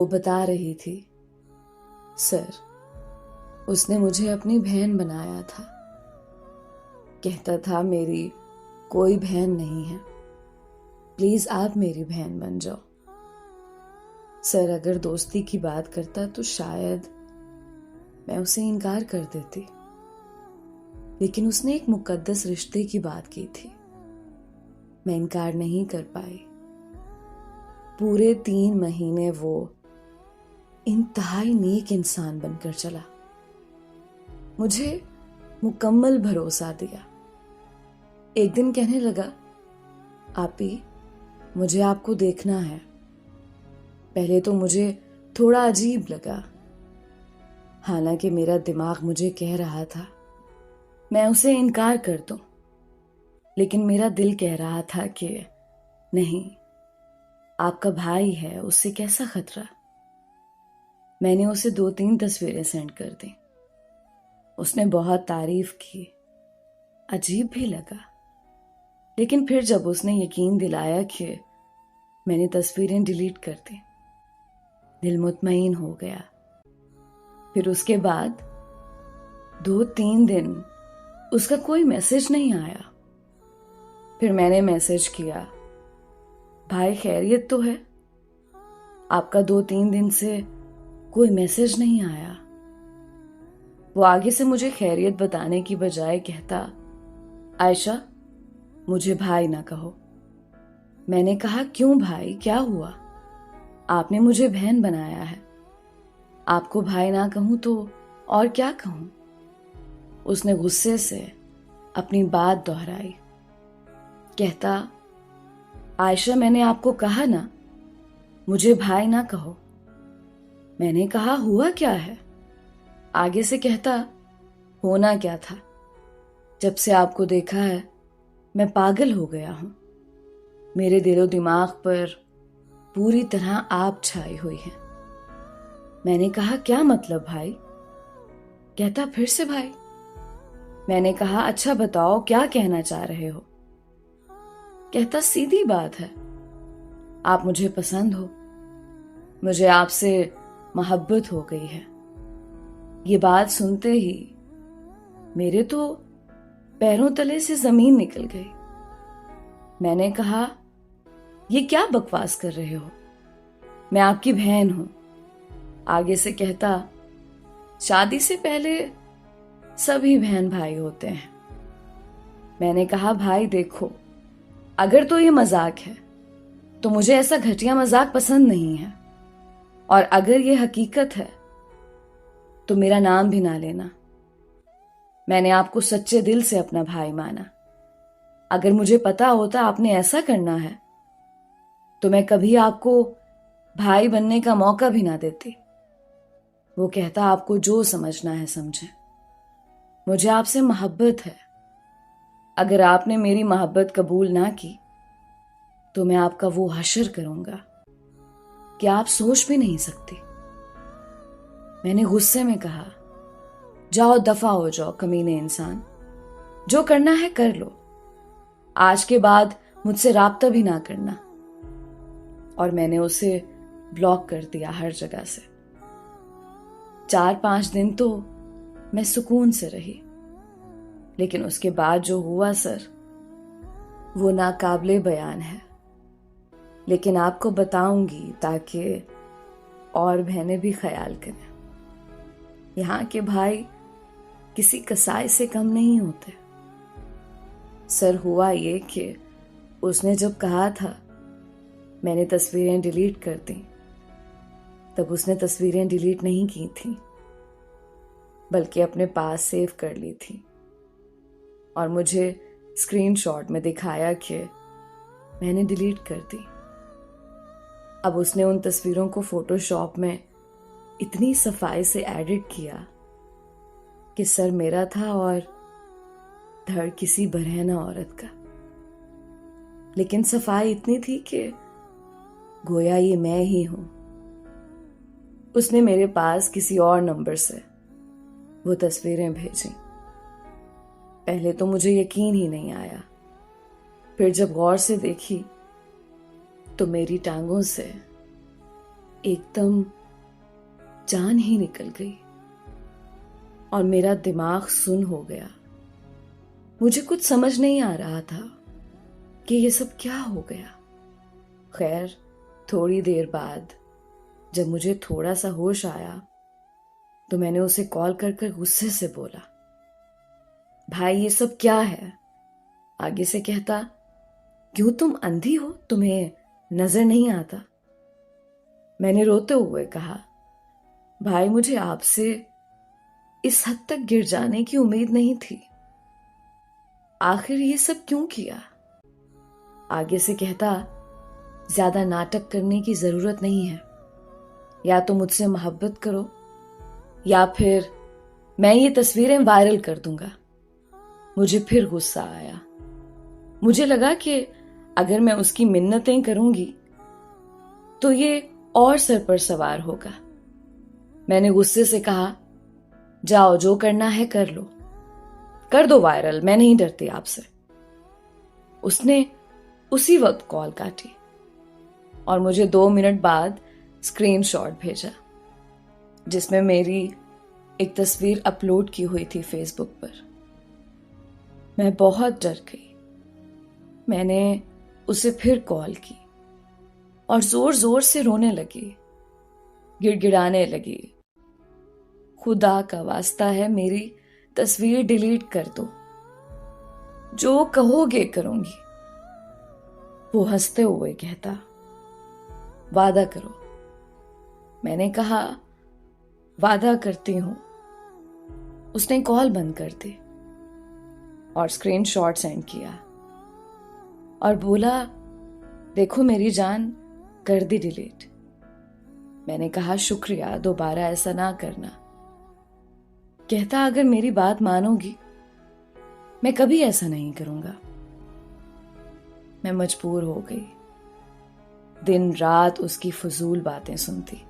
वो बता रही थी, सर, उसने मुझे अपनी बहन बनाया था। कहता था मेरी कोई बहन नहीं है, प्लीज आप मेरी बहन बन जाओ। सर, अगर दोस्ती की बात करता तो शायद मैं उसे इनकार कर देती, लेकिन उसने एक मुकद्दस रिश्ते की बात की थी। मैं इनकार नहीं कर पाई। पूरे 3 महीने वो इंतहाई नेक इंसान बनकर चला, मुझे मुकम्मल भरोसा दिया। एक दिन कहने लगा, आपी, मुझे आपको देखना है। पहले तो मुझे थोड़ा अजीब लगा, हालांकि मेरा दिमाग मुझे कह रहा था मैं उसे इनकार कर दूं, लेकिन मेरा दिल कह रहा था कि नहीं, आपका भाई है, उससे कैसा खतरा। मैंने उसे 2-3 तस्वीरें सेंड कर दी। उसने बहुत तारीफ की, अजीब भी लगा, लेकिन फिर जब उसने यकीन दिलाया कि मैंने तस्वीरें डिलीट कर दी, दिल मुतमईन हो गया। फिर उसके बाद 2-3 दिन उसका कोई मैसेज नहीं आया। फिर मैंने मैसेज किया, भाई खैरियत तो है? आपका 2-3 दिन से कोई मैसेज नहीं आया। वो आगे से मुझे खैरियत बताने की बजाय कहता, आयशा, मुझे भाई ना कहो। मैंने कहा, क्यों भाई, क्या हुआ? आपने मुझे बहन बनाया है, आपको भाई ना कहूं तो और क्या कहूं? उसने गुस्से से अपनी बात दोहराई। कहता, आयशा, मैंने आपको कहा ना, मुझे भाई ना कहो। मैंने कहा, हुआ क्या है? आगे से कहता, होना क्या था? जब से आपको देखा है मैं पागल हो गया हूं। मेरे दिलो दिमाग पर पूरी तरह आप छाई हुई है। मैंने कहा, क्या मतलब भाई? कहता, फिर से भाई। मैंने कहा, अच्छा बताओ क्या कहना चाह रहे हो? कहता, सीधी बात है, आप मुझे पसंद हो, मुझे आपसे मोहब्बत हो गई है। ये बात सुनते ही मेरे तो पैरों तले से जमीन निकल गई। मैंने कहा, ये क्या बकवास कर रहे हो? मैं आपकी बहन हूं। आगे से कहता, शादी से पहले सभी बहन भाई होते हैं। मैंने कहा, भाई देखो, अगर तो ये मजाक है तो मुझे ऐसा घटिया मजाक पसंद नहीं है, और अगर ये हकीकत है तो मेरा नाम भी ना लेना। मैंने आपको सच्चे दिल से अपना भाई माना। अगर मुझे पता होता आपने ऐसा करना है तो मैं कभी आपको भाई बनने का मौका भी ना देती। वो कहता, आपको जो समझना है समझे, मुझे आपसे मोहब्बत है। अगर आपने मेरी मोहब्बत कबूल ना की तो मैं आपका वो हशर करूंगा कि आप सोच भी नहीं सकती। मैंने गुस्से में कहा, जाओ दफा हो जाओ कमीने इंसान, जो करना है कर लो, आज के बाद मुझसे राब्ता भी ना करना। और मैंने उसे ब्लॉक कर दिया हर जगह से। 4-5 दिन तो मैं सुकून से रही, लेकिन उसके बाद जो हुआ सर, वो नाकाबिले बयान है। लेकिन आपको बताऊंगी ताकि और बहनें भी ख्याल करें। यहाँ के भाई किसी कसाई से कम नहीं होते। सर, हुआ ये कि उसने जब कहा था मैंने तस्वीरें डिलीट कर दी, तब उसने तस्वीरें डिलीट नहीं की थी, बल्कि अपने पास सेव कर ली थी और मुझे स्क्रीनशॉट में दिखाया कि मैंने डिलीट कर दी। अब उसने उन तस्वीरों को फोटोशॉप में इतनी सफाई से एडिट किया कि सर मेरा था और धड़ किसी बरहना औरत का, लेकिन सफाई इतनी थी कि गोया ये मैं ही हूं। उसने मेरे पास किसी और नंबर से वो तस्वीरें भेजी। पहले तो मुझे यकीन ही नहीं आया, फिर जब गौर से देखी तो मेरी टांगों से एकदम जान ही निकल गई और मेरा दिमाग सुन्न हो गया। मुझे कुछ समझ नहीं आ रहा था कि ये सब क्या हो गया। खैर, थोड़ी देर बाद जब मुझे थोड़ा सा होश आया तो मैंने उसे कॉल कर कर गुस्से से बोला, भाई ये सब क्या है? आगे से कहता, क्यों तुम अंधी हो, तुम्हें नजर नहीं आता? मैंने रोते हुए कहा, भाई मुझे आपसे इस हद तक गिर जाने की उम्मीद नहीं थी। आखिर ये सब क्यों किया? आगे से कहता, ज्यादा नाटक करने की जरूरत नहीं है। या तो मुझसे मोहब्बत करो या फिर मैं ये तस्वीरें वायरल कर दूंगा। मुझे फिर गुस्सा आया। मुझे लगा कि अगर मैं उसकी मिन्नतें करूंगी तो ये और सर पर सवार होगा। मैंने गुस्से से कहा, जाओ जो करना है कर लो, कर दो वायरल, मैं नहीं डरती आपसे। उसने उसी वक्त कॉल काटी और मुझे 2 मिनट बाद स्क्रीनशॉट भेजा जिसमें मेरी एक तस्वीर अपलोड की हुई थी फेसबुक पर। मैं बहुत डर गई। मैंने उसे फिर कॉल की और जोर जोर से रोने लगी, गिड़गिड़ाने लगी, खुदा का वास्ता है मेरी तस्वीर डिलीट कर दो, जो कहोगे करूंगी। वो हंसते हुए कहता, वादा करो। मैंने कहा, वादा करती हूं। उसने कॉल बंद कर दी और स्क्रीनशॉट सेंड किया और बोला, देखो मेरी जान, कर दी डिलीट। मैंने कहा, शुक्रिया, दोबारा ऐसा ना करना। कहता, अगर मेरी बात मानोगी मैं कभी ऐसा नहीं करूंगा। मैं मजबूर हो गई। दिन रात उसकी फजूल बातें सुनती।